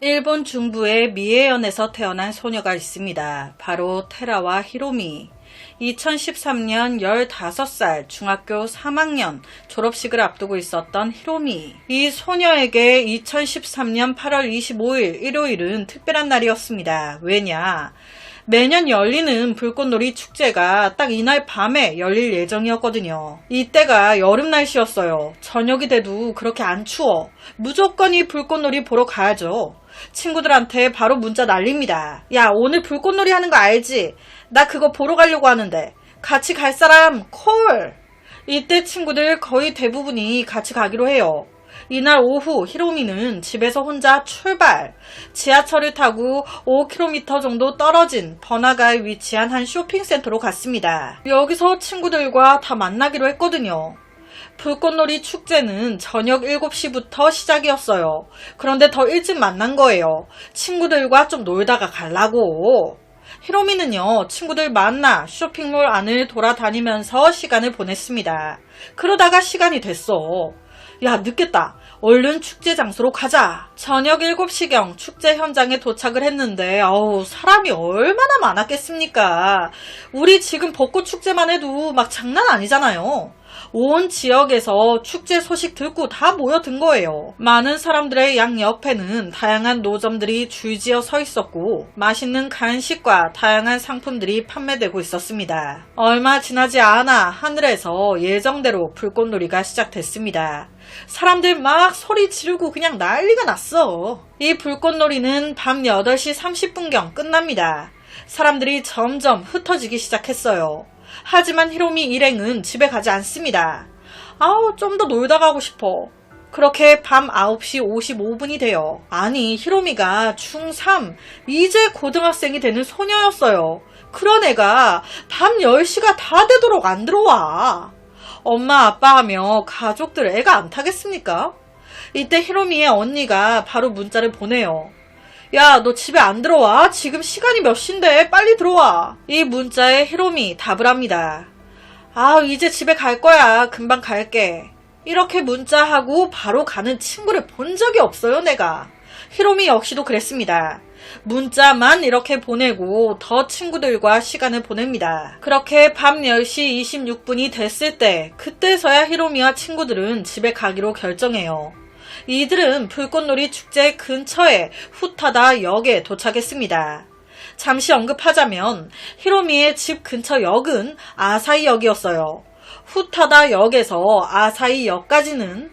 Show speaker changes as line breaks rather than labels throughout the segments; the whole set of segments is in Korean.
일본 중부의 미에현에서 태어난 소녀가 있습니다. 바로 테라와 히로미. 2013년 15살 중학교 3학년 졸업식을 앞두고 있었던 히로미. 이 소녀에게 2013년 8월 25일 일요일은 특별한 날이었습니다. 왜냐? 매년 열리는 불꽃놀이 축제가 딱 이날 밤에 열릴 예정이었거든요. 이때가 여름 날씨였어요. 저녁이 돼도 그렇게 안 추워. 무조건 이 불꽃놀이 보러 가야죠. 친구들한테 바로 문자 날립니다. 야, 오늘 불꽃놀이 하는 거 알지? 나 그거 보러 가려고 하는데 같이 갈 사람 콜! 이때 친구들 거의 대부분이 같이 가기로 해요. 이날 오후 히로미는 집에서 혼자 출발. 지하철을 타고 5km 정도 떨어진 번화가에 위치한 한 쇼핑센터로 갔습니다. 여기서 친구들과 다 만나기로 했거든요. 불꽃놀이 축제는 저녁 7시부터 시작이었어요. 그런데 더 일찍 만난 거예요. 친구들과 좀 놀다가 가려고. 히로미는요, 친구들 만나 쇼핑몰 안을 돌아다니면서 시간을 보냈습니다. 그러다가 시간이 됐어. 야, 늦겠다. 얼른 축제 장소로 가자. 저녁 7시경 축제 현장에 도착을 했는데 사람이 얼마나 많았겠습니까? 우리 지금 벚꽃 축제만 해도 막 장난 아니잖아요. 온 지역에서 축제 소식 듣고 다 모여든 거예요. 많은 사람들의 양옆에는 다양한 노점들이 줄지어 서 있었고 맛있는 간식과 다양한 상품들이 판매되고 있었습니다. 얼마 지나지 않아 하늘에서 예정대로 불꽃놀이가 시작됐습니다. 사람들 막 소리 지르고 그냥 난리가 났어. 이 불꽃놀이는 밤 8시 30분경 끝납니다. 사람들이 점점 흩어지기 시작했어요. 하지만 히로미 일행은 집에 가지 않습니다. 좀 더 놀다 가고 싶어. 그렇게 밤 9시 55분이 돼요. 아니, 히로미가 중3, 이제 고등학생이 되는 소녀였어요. 그런 애가 밤 10시가 다 되도록 안 들어와. 엄마 아빠 하며 가족들 애가 안 타겠습니까? 이때 히로미의 언니가 바로 문자를 보내요. 야, 너 집에 안 들어와? 지금 시간이 몇 시인데 빨리 들어와. 이 문자에 히로미 답을 합니다. 이제 집에 갈 거야. 금방 갈게. 이렇게 문자하고 바로 가는 친구를 본 적이 없어요, 내가. 히로미 역시도 그랬습니다. 문자만 이렇게 보내고 더 친구들과 시간을 보냅니다. 그렇게 밤 10시 26분이 됐을 때 그때서야 히로미와 친구들은 집에 가기로 결정해요. 이들은 불꽃놀이 축제 근처에 후타다 역에 도착했습니다. 잠시 언급하자면 히로미의 집 근처 역은 아사히 역이었어요. 후타다 역에서 아사히 역까지는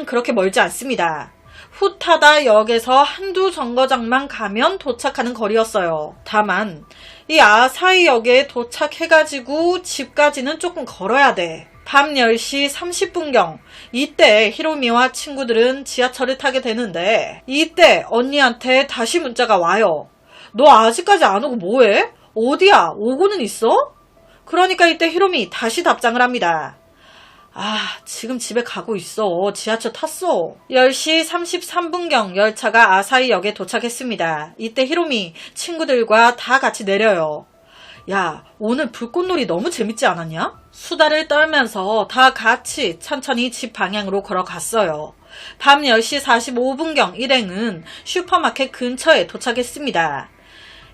그렇게 멀지 않습니다. 후타다 역에서 한두 정거장만 가면 도착하는 거리였어요. 다만 이 아사히 역에 도착해가지고 집까지는 조금 걸어야 돼. 밤 10시 30분경 이때 히로미와 친구들은 지하철을 타게 되는데 이때 언니한테 다시 문자가 와요. 너 아직까지 안 오고 뭐해? 어디야? 오고는 있어? 그러니까 이때 히로미 다시 답장을 합니다. 지금 집에 가고 있어. 지하철 탔어. 10시 33분경 열차가 아사히 역에 도착했습니다. 이때 히로미 친구들과 다 같이 내려요. 야, 오늘 불꽃놀이 너무 재밌지 않았냐? 수다를 떨면서 다 같이 천천히 집 방향으로 걸어갔어요. 밤 10시 45분경 일행은 슈퍼마켓 근처에 도착했습니다.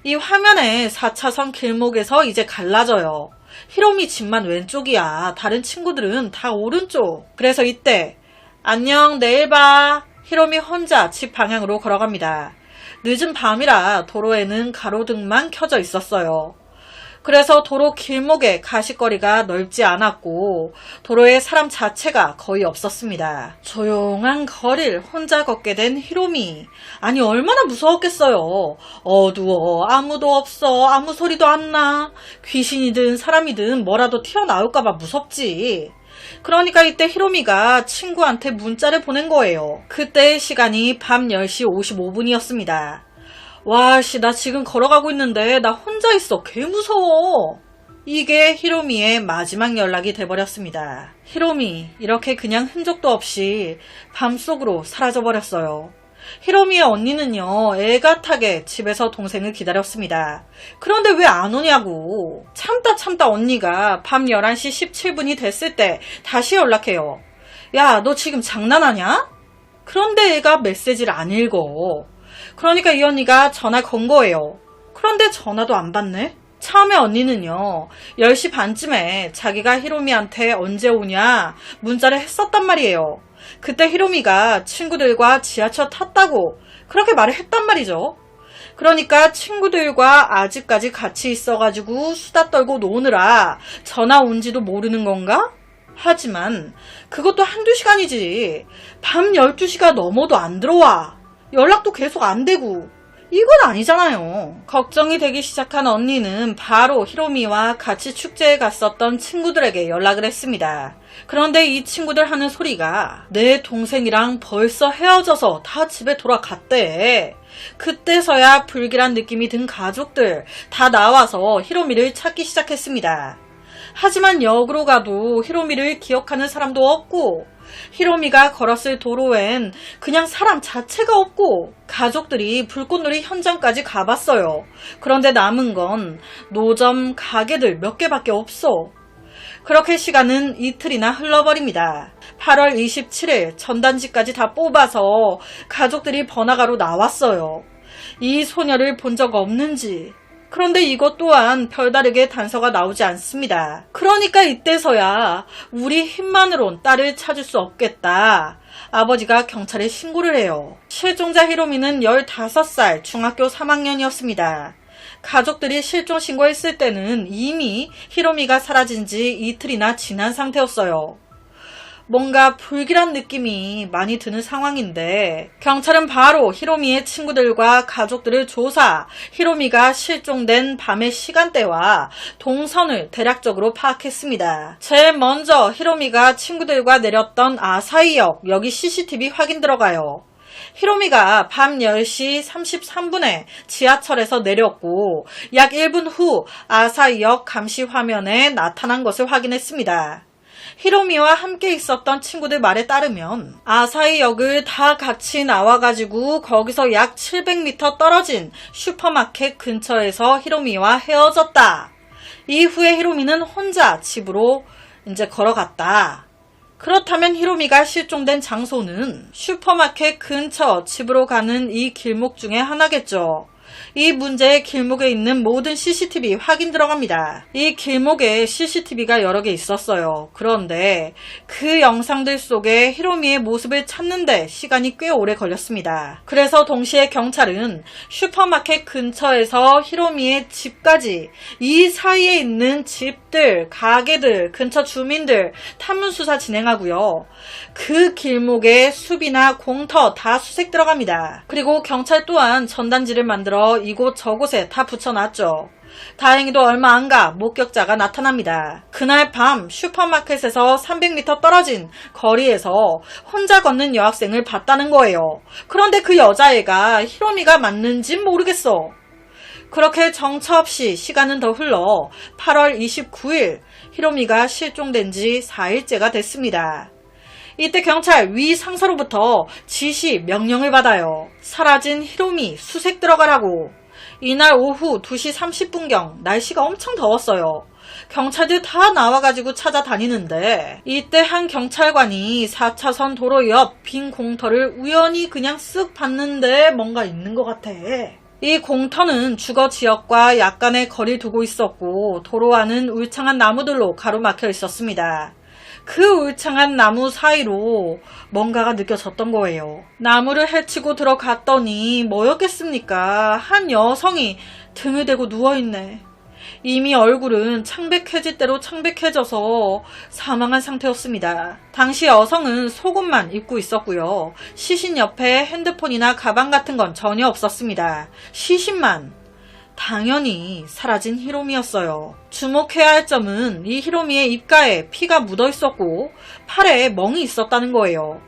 이 화면에 4차선 길목에서 이제 갈라져요. 히로미 집만 왼쪽이야. 다른 친구들은 다 오른쪽. 그래서 이때 안녕, 내일 봐. 히로미 혼자 집 방향으로 걸어갑니다. 늦은 밤이라 도로에는 가로등만 켜져 있었어요. 그래서 도로 길목에 가시거리가 넓지 않았고 도로에 사람 자체가 거의 없었습니다. 조용한 거리를 혼자 걷게 된 히로미. 아니, 얼마나 무서웠겠어요. 어두워. 아무도 없어. 아무 소리도 안 나. 귀신이든 사람이든 뭐라도 튀어나올까봐 무섭지. 그러니까 이때 히로미가 친구한테 문자를 보낸 거예요. 그때의 시간이 밤 10시 55분이었습니다. 나 지금 걸어가고 있는데 나 혼자 있어. 개 무서워. 이게 히로미의 마지막 연락이 돼버렸습니다. 히로미, 이렇게 그냥 흔적도 없이 밤속으로 사라져버렸어요. 히로미의 언니는요, 애가타게 집에서 동생을 기다렸습니다. 그런데 왜 안 오냐고. 참다 언니가 밤 11시 17분이 됐을 때 다시 연락해요. 야, 너 지금 장난하냐? 그런데 애가 메시지를 안 읽어. 그러니까 이 언니가 전화 건 거예요. 그런데 전화도 안 받네? 처음에 언니는요, 10시 반쯤에 자기가 히로미한테 언제 오냐 문자를 했었단 말이에요. 그때 히로미가 친구들과 지하철 탔다고 그렇게 말을 했단 말이죠. 그러니까 친구들과 아직까지 같이 있어가지고 수다 떨고 노느라 전화 온지도 모르는 건가? 하지만 그것도 한두 시간이지. 밤 12시가 넘어도 안 들어와. 연락도 계속 안 되고. 이건 아니잖아요. 걱정이 되기 시작한 언니는 바로 히로미와 같이 축제에 갔었던 친구들에게 연락을 했습니다. 그런데 이 친구들 하는 소리가 내 동생이랑 벌써 헤어져서 다 집에 돌아갔대. 그때서야 불길한 느낌이 든 가족들 다 나와서 히로미를 찾기 시작했습니다. 하지만 역으로 가도 히로미를 기억하는 사람도 없고 히로미가 걸었을 도로엔 그냥 사람 자체가 없고 가족들이 불꽃놀이 현장까지 가봤어요. 그런데 남은 건 노점 가게들 몇 개밖에 없어. 그렇게 시간은 이틀이나 흘러버립니다. 8월 27일 전단지까지 다 뽑아서 가족들이 번화가로 나왔어요. 이 소녀를 본 적 없는지. 그런데 이것 또한 별다르게 단서가 나오지 않습니다. 그러니까 이때서야 우리 힘만으론 딸을 찾을 수 없겠다. 아버지가 경찰에 신고를 해요. 실종자 히로미는 15살 중학교 3학년이었습니다. 가족들이 실종 신고했을 때는 이미 히로미가 사라진 지 이틀이나 지난 상태였어요. 뭔가 불길한 느낌이 많이 드는 상황인데 경찰은 바로 히로미의 친구들과 가족들을 조사, 히로미가 실종된 밤의 시간대와 동선을 대략적으로 파악했습니다. 제일 먼저 히로미가 친구들과 내렸던 아사히역, 여기 CCTV 확인 들어가요. 히로미가 밤 10시 33분에 지하철에서 내렸고 약 1분 후 아사히역 감시 화면에 나타난 것을 확인했습니다. 히로미와 함께 있었던 친구들 말에 따르면 아사히역을 다 같이 나와가지고 거기서 약 700m 떨어진 슈퍼마켓 근처에서 히로미와 헤어졌다. 이후에 히로미는 혼자 집으로 이제 걸어갔다. 그렇다면 히로미가 실종된 장소는 슈퍼마켓 근처 집으로 가는 이 길목 중에 하나겠죠. 이 문제의 길목에 있는 모든 CCTV 확인 들어갑니다. 이 길목에 CCTV가 여러 개 있었어요. 그런데 그 영상들 속에 히로미의 모습을 찾는데 시간이 꽤 오래 걸렸습니다. 그래서 동시에 경찰은 슈퍼마켓 근처에서 히로미의 집까지 이 사이에 있는 집들, 가게들, 근처 주민들 탐문수사 진행하고요. 그 길목에 숲이나 공터 다 수색 들어갑니다. 그리고 경찰 또한 전단지를 만들어 이곳 저곳에 다 붙여놨죠. 다행히도 얼마 안 가 목격자가 나타납니다. 그날 밤 슈퍼마켓에서 300m 떨어진 거리에서 혼자 걷는 여학생을 봤다는 거예요. 그런데 그 여자애가 히로미가 맞는진 모르겠어. 그렇게 정처 없이 시간은 더 흘러 8월 29일 히로미가 실종된 지 4일째가 됐습니다. 이때 경찰 위 상사로부터 지시 명령을 받아요. 사라진 히로미 수색 들어가라고. 이날 오후 2시 30분경 날씨가 엄청 더웠어요. 경찰들 다 나와가지고 찾아다니는데 이때 한 경찰관이 4차선 도로 옆 빈 공터를 우연히 그냥 쓱 봤는데 뭔가 있는 것 같아. 이 공터는 주거 지역과 약간의 거리 두고 있었고 도로 안은 울창한 나무들로 가로막혀 있었습니다. 그 울창한 나무 사이로 뭔가가 느껴졌던 거예요. 나무를 헤치고 들어갔더니 뭐였겠습니까? 한 여성이 등을 대고 누워있네. 이미 얼굴은 창백해질 창백해져서 사망한 상태였습니다. 당시 여성은 속옷만 입고 있었고요. 시신 옆에 핸드폰이나 가방 같은 건 전혀 없었습니다. 시신만. 당연히 사라진 히로미였어요. 주목해야 할 점은 이 히로미의 입가에 피가 묻어 있었고 팔에 멍이 있었다는 거예요.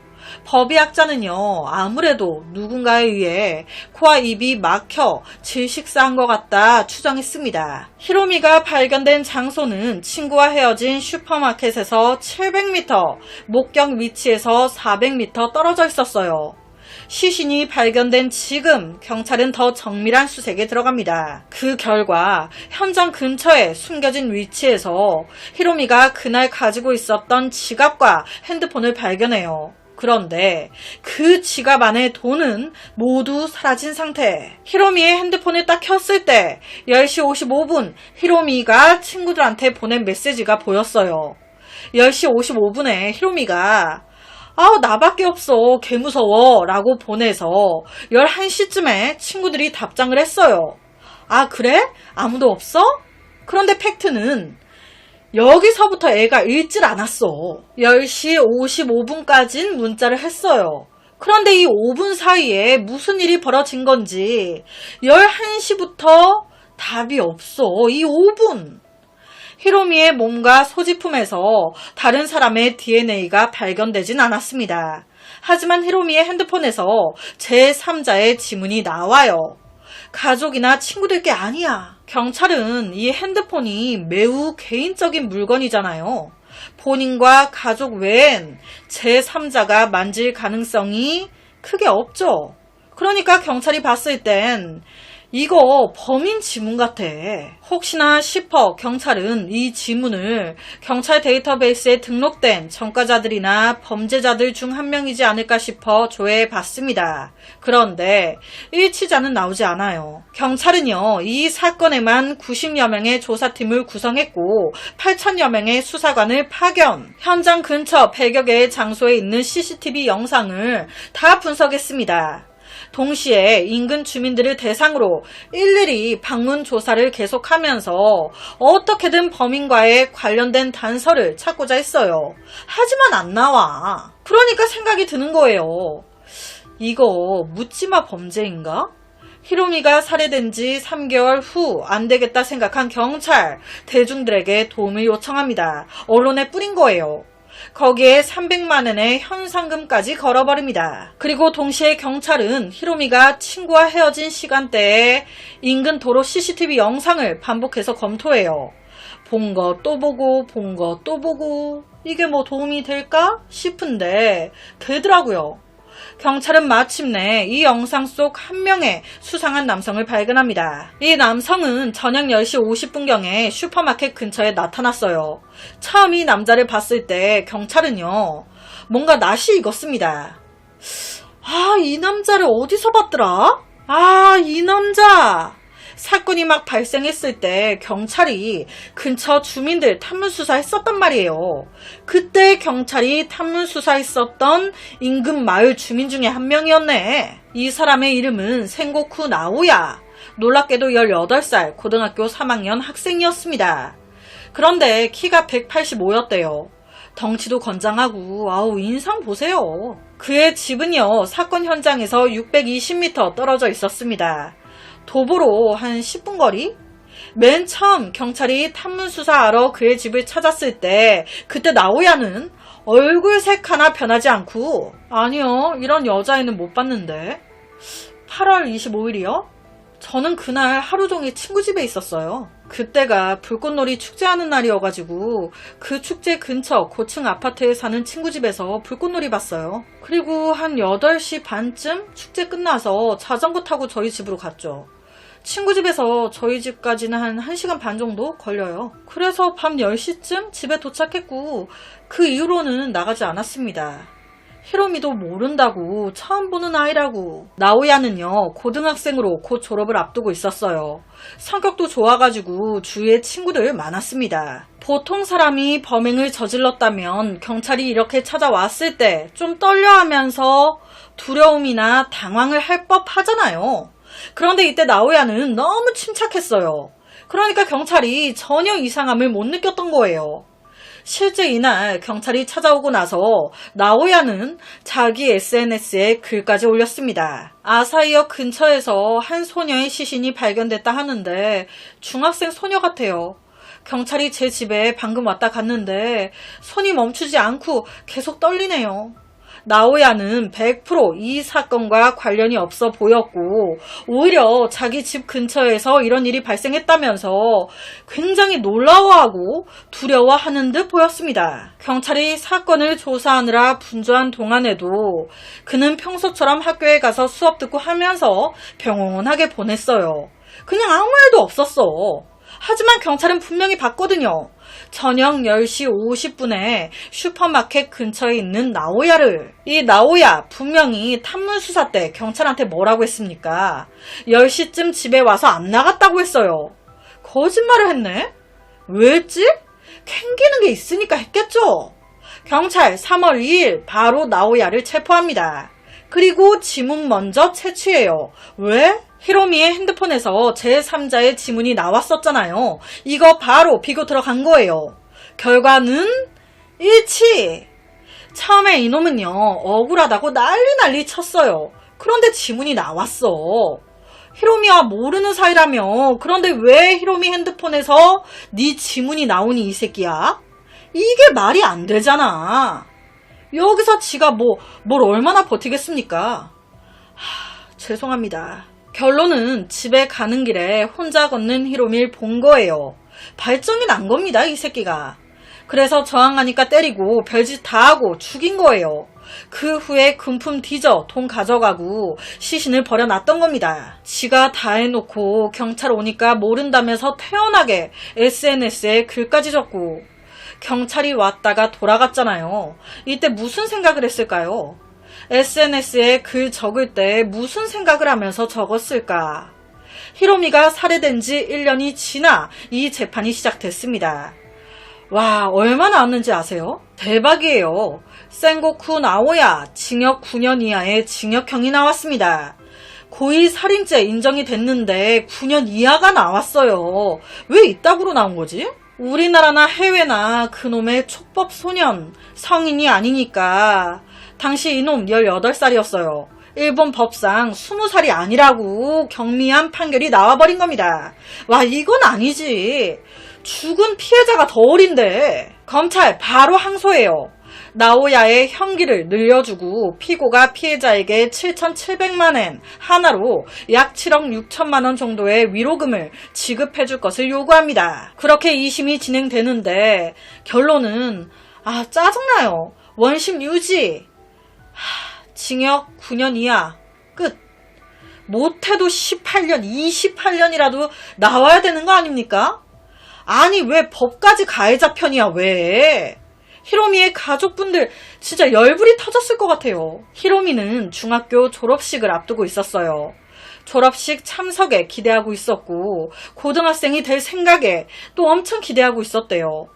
법의학자는요, 아무래도 누군가에 의해 코와 입이 막혀 질식사한 것 같다 추정했습니다. 히로미가 발견된 장소는 친구와 헤어진 슈퍼마켓에서 700m, 목격 위치에서 400m 떨어져 있었어요. 시신이 발견된 지금 경찰은 더 정밀한 수색에 들어갑니다. 그 결과 현장 근처에 숨겨진 위치에서 히로미가 그날 가지고 있었던 지갑과 핸드폰을 발견해요. 그런데 그 지갑 안에 돈은 모두 사라진 상태. 히로미의 핸드폰을 딱 켰을 때 10시 55분 히로미가 친구들한테 보낸 메시지가 보였어요. 10시 55분에 히로미가 나밖에 없어 개무서워 라고 보내서 11시쯤에 친구들이 답장을 했어요. 아 그래? 아무도 없어? 그런데 팩트는 여기서부터 애가 읽질 않았어. 10시 55분까진 문자를 했어요. 그런데 이 5분 사이에 무슨 일이 벌어진 건지 11시부터 답이 없어. 이 5분. 히로미의 몸과 소지품에서 다른 사람의 DNA가 발견되진 않았습니다. 하지만 히로미의 핸드폰에서 제3자의 지문이 나와요. 가족이나 친구들 게 아니야. 경찰은 이 핸드폰이 매우 개인적인 물건이잖아요. 본인과 가족 외엔 제3자가 만질 가능성이 크게 없죠. 그러니까 경찰이 봤을 땐 이거 범인 지문 같아. 혹시나 싶어 경찰은 이 지문을 경찰 데이터베이스에 등록된 전과자들이나 범죄자들 중 한 명이지 않을까 싶어 조회해봤습니다. 그런데 일치자는 나오지 않아요. 경찰은요, 이 사건에만 90여 명의 조사팀을 구성했고 8천여 명의 수사관을 파견, 현장 근처 100여 개의 장소에 있는 CCTV 영상을 다 분석했습니다. 동시에 인근 주민들을 대상으로 일일이 방문 조사를 계속하면서 어떻게든 범인과의 관련된 단서를 찾고자 했어요. 하지만 안 나와. 그러니까 생각이 드는 거예요. 이거 묻지마 범죄인가? 히로미가 살해된 지 3개월 후 안 되겠다 생각한 경찰, 대중들에게 도움을 요청합니다. 언론에 뿌린 거예요. 거기에 300만 원의 현상금까지 걸어버립니다. 그리고 동시에 경찰은 히로미가 친구와 헤어진 시간대에 인근 도로 CCTV 영상을 반복해서 검토해요. 본 거 또 보고 본 거 또 보고 이게 뭐 도움이 될까 싶은데 되더라고요. 경찰은 마침내 이 영상 속 한 명의 수상한 남성을 발견합니다. 이 남성은 저녁 10시 50분경에 슈퍼마켓 근처에 나타났어요. 처음 이 남자를 봤을 때 경찰은요, 뭔가 낯이 익었습니다. 이 남자를 어디서 봤더라? 이 남자! 사건이 막 발생했을 때 경찰이 근처 주민들 탐문수사했었단 말이에요. 그때 경찰이 탐문수사했었던 인근 마을 주민 중에 한 명이었네. 이 사람의 이름은 생고쿠 나오야. 놀랍게도 18살 고등학교 3학년 학생이었습니다. 그런데 키가 185였대요. 덩치도 건장하고 인상 보세요. 그의 집은요, 사건 현장에서 620m 떨어져 있었습니다. 도보로 한 10분 거리? 맨 처음 경찰이 탐문수사하러 그의 집을 찾았을 때 그때 나오야는 얼굴색 하나 변하지 않고, 아니요, 이런 여자애는 못 봤는데. 8월 25일이요? 저는 그날 하루 종일 친구 집에 있었어요. 그때가 불꽃놀이 축제하는 날이어가지고 그 축제 근처 고층 아파트에 사는 친구 집에서 불꽃놀이 봤어요. 그리고 한 8시 반쯤 축제 끝나서 자전거 타고 저희 집으로 갔죠. 친구 집에서 저희 집까지는 한 1시간 반 정도 걸려요. 그래서 밤 10시쯤 집에 도착했고 그 이후로는 나가지 않았습니다. 히로미도 모른다고, 처음 보는 아이라고. 나오야는요, 고등학생으로 곧 졸업을 앞두고 있었어요. 성격도 좋아가지고 주위에 친구들 많았습니다. 보통 사람이 범행을 저질렀다면 경찰이 이렇게 찾아왔을 때 좀 떨려하면서 두려움이나 당황을 할 법하잖아요. 그런데 이때 나오야는 너무 침착했어요. 그러니까 경찰이 전혀 이상함을 못 느꼈던 거예요. 실제 이날 경찰이 찾아오고 나서 나오야는 자기 SNS에 글까지 올렸습니다. 아사히역 근처에서 한 소녀의 시신이 발견됐다 하는데 중학생 소녀 같아요. 경찰이 제 집에 방금 왔다 갔는데 손이 멈추지 않고 계속 떨리네요. 나오야는 100% 이 사건과 관련이 없어 보였고 오히려 자기 집 근처에서 이런 일이 발생했다면서 굉장히 놀라워하고 두려워하는 듯 보였습니다. 경찰이 사건을 조사하느라 분주한 동안에도 그는 평소처럼 학교에 가서 수업 듣고 하면서 평온하게 보냈어요. 그냥 아무 일도 없었어. 하지만 경찰은 분명히 봤거든요. 저녁 10시 50분에 슈퍼마켓 근처에 있는 나오야를. 이 나오야 분명히 탐문수사 때 경찰한테 뭐라고 했습니까? 10시쯤 집에 와서 안 나갔다고 했어요. 거짓말을 했네? 왜 했지? 캥기는 게 있으니까 했겠죠. 경찰 3월 2일 바로 나오야를 체포합니다. 그리고 지문 먼저 채취해요. 왜? 히로미의 핸드폰에서 제3자의 지문이 나왔었잖아요. 이거 바로 비교 들어간 거예요. 결과는 일치! 처음에 이놈은요, 억울하다고 난리 쳤어요. 그런데 지문이 나왔어. 히로미와 모르는 사이라며. 그런데 왜 히로미 핸드폰에서 네 지문이 나오니 이 새끼야? 이게 말이 안 되잖아. 여기서 지가 뭘 얼마나 버티겠습니까? 죄송합니다. 결론은 집에 가는 길에 혼자 걷는 히로미를 본 거예요. 발정이 난 겁니다, 이 새끼가. 그래서 저항하니까 때리고 별짓 다 하고 죽인 거예요. 그 후에 금품 뒤져 돈 가져가고 시신을 버려놨던 겁니다. 지가 다 해놓고 경찰 오니까 모른다면서 태연하게 SNS에 글까지 적고 경찰이 왔다가 돌아갔잖아요. 이때 무슨 생각을 했을까요? SNS에 글 적을 때 무슨 생각을 하면서 적었을까? 히로미가 살해된 지 1년이 지나 이 재판이 시작됐습니다. 와, 얼마 나왔는지 아세요? 대박이에요. 센고쿠 나오야 징역 9년 이하의 징역형이 나왔습니다. 고의 살인죄 인정이 됐는데 9년 이하가 나왔어요. 왜 이따구로 나온 거지? 우리나라나 해외나 그놈의 촉법 소년, 성인이 아니니까. 당시 이놈 18살이었어요. 일본 법상 20살이 아니라고 경미한 판결이 나와버린 겁니다. 와, 이건 아니지. 죽은 피해자가 더 어린데. 검찰 바로 항소해요. 나오야의 형기를 늘려주고 피고가 피해자에게 7,700만엔 하나로 약 7억 6천만원 정도의 위로금을 지급해줄 것을 요구합니다. 그렇게 2심이 진행되는데 결론은 짜증나요. 원심 유지. 징역 9년 이하. 끝. 못해도 18년, 28년이라도 나와야 되는 거 아닙니까? 아니 왜 법까지 가해자 편이야 왜? 히로미의 가족분들 진짜 열불이 터졌을 것 같아요. 히로미는 중학교 졸업식을 앞두고 있었어요. 졸업식 참석에 기대하고 있었고 고등학생이 될 생각에 또 엄청 기대하고 있었대요.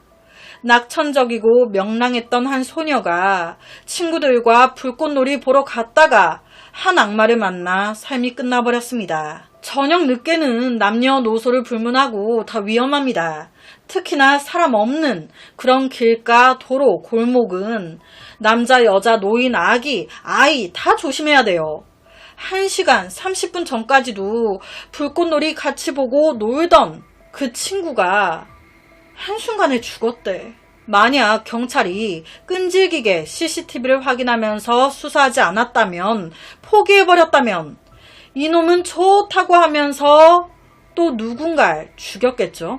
낙천적이고 명랑했던 한 소녀가 친구들과 불꽃놀이 보러 갔다가 한 악마를 만나 삶이 끝나버렸습니다. 저녁 늦게는 남녀노소를 불문하고 다 위험합니다. 특히나 사람 없는 그런 길가, 도로, 골목은 남자, 여자, 노인, 아기, 아이 다 조심해야 돼요. 1시간 30분 전까지도 불꽃놀이 같이 보고 놀던 그 친구가 한순간에 죽었대. 만약 경찰이 끈질기게 CCTV를 확인하면서 수사하지 않았다면, 포기해버렸다면 이놈은 좋다고 하면서 또 누군가를 죽였겠죠.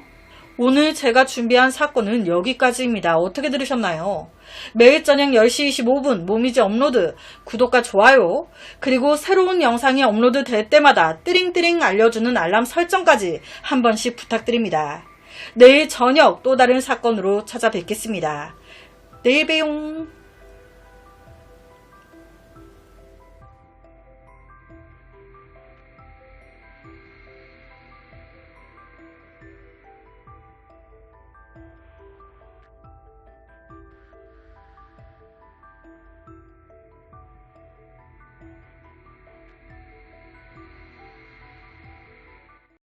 오늘 제가 준비한 사건은 여기까지입니다. 어떻게 들으셨나요? 매일 저녁 10시 25분 모미지 업로드, 구독과 좋아요, 그리고 새로운 영상이 업로드 될 때마다 띠링띠링 알려주는 알람 설정까지 한 번씩 부탁드립니다. 내일 저녁 또 다른 사건으로 찾아뵙겠습니다. 내일 봬용.